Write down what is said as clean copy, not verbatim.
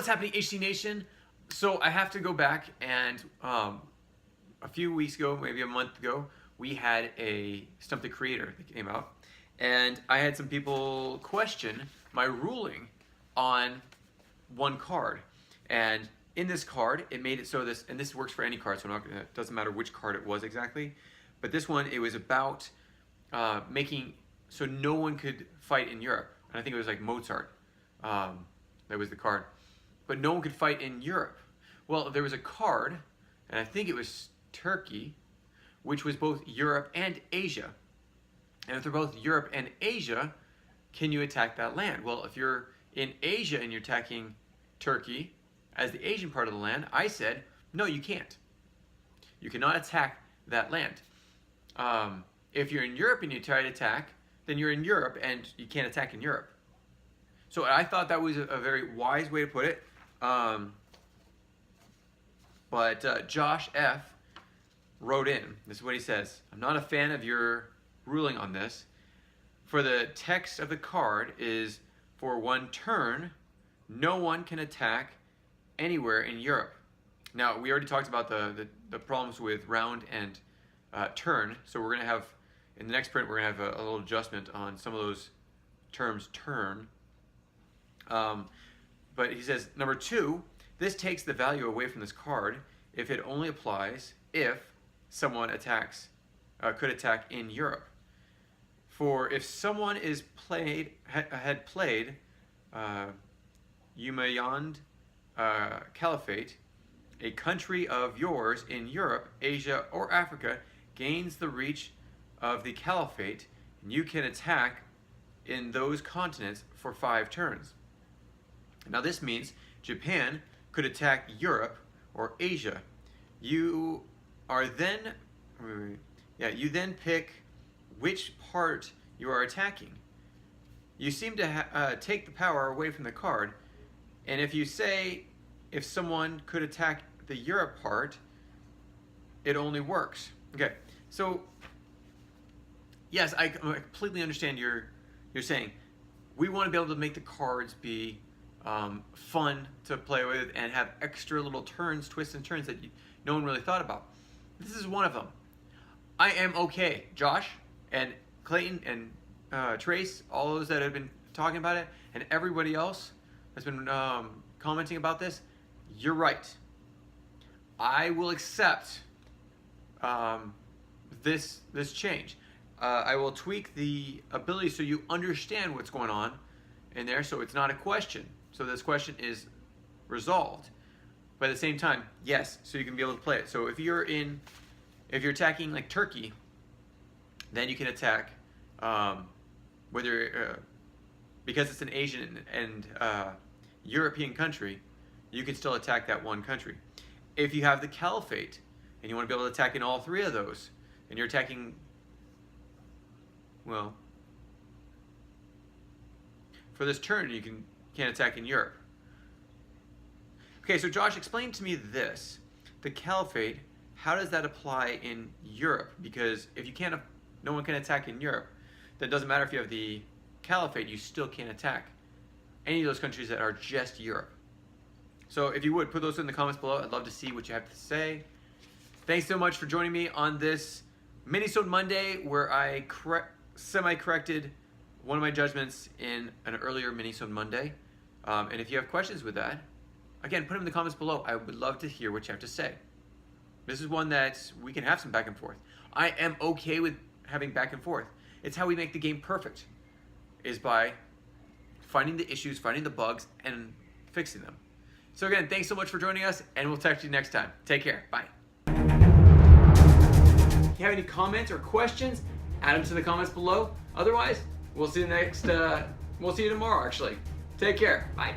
What's happening, HC Nation? So I have to go back and a few weeks ago, maybe a month ago, we had a Stump the Creator that came out, and I had some people question my ruling on one card. And in this card, it made it so this, and this works for any card, so it doesn't matter which card it was exactly, but this one, it was about making so no one could fight in Europe. And I think it was like Mozart, that was the card. But no one could fight in Europe. Well, there was a card, and I think it was Turkey, which was both Europe and Asia. And if they're both Europe and Asia, can you attack that land? Well, if you're in Asia and you're attacking Turkey as the Asian part of the land, I said, no, you can't. You cannot attack that land. If you're in Europe and you try to attack, then you're in Europe and you can't attack in Europe. So I thought that was a very wise way to put it. But Josh F. wrote in, this is what he says: I'm not a fan of your ruling on this. For the text of the card is, for one turn, no one can attack anywhere in Europe. Now, we already talked about the problems with round and turn, so we're going to have, in the next print, we're going to have a little adjustment on some of those terms, turn. But he says, number two, this takes the value away from this card if it only applies if someone could attack in Europe. For if someone had played Umayyad Caliphate, a country of yours in Europe, Asia, or Africa gains the reach of the Caliphate, and you can attack in those continents for 5 turns. Now this means Japan could attack Europe or Asia. You then pick which part you are attacking. You seem to take the power away from the card, and if you say if someone could attack the Europe part, it only works. Okay, so yes, I completely understand you're saying we want to be able to make the cards be fun to play with and have extra little turns, twists and turns that no one really thought about. This is one of them. I am okay. Josh and Clayton and Trace, all those that have been talking about it, and everybody else has been commenting about this, you're right. I will accept this change. I will tweak the ability so you understand what's going on in there, so it's not a question. So this question is resolved. But at the same time, yes, so you can be able to play it. So if you're attacking like Turkey, then you can attack because it's an Asian and European country, you can still attack that one country. If you have the Caliphate and you want to be able to attack in all 3 of those, and you're attacking, well, for this turn you can't attack in Europe. Okay, so Josh, explain to me this. The Caliphate, how does that apply in Europe? Because if no one can attack in Europe, then it doesn't matter if you have the Caliphate, you still can't attack any of those countries that are just Europe. So if you would, put those in the comments below. I'd love to see what you have to say. Thanks so much for joining me on this Minisode Monday, where I semi-corrected one of my judgments in an earlier Minisode Monday. And if you have questions with that, again, put them in the comments below. I would love to hear what you have to say. This is one that we can have some back and forth. I am okay with having back and forth. It's how we make the game perfect, is by finding the issues, finding the bugs, and fixing them. So again, thanks so much for joining us, and we'll talk to you next time. Take care. Bye. If you have any comments or questions, add them to the comments below. Otherwise, we'll see you tomorrow, actually. Take care. Bye.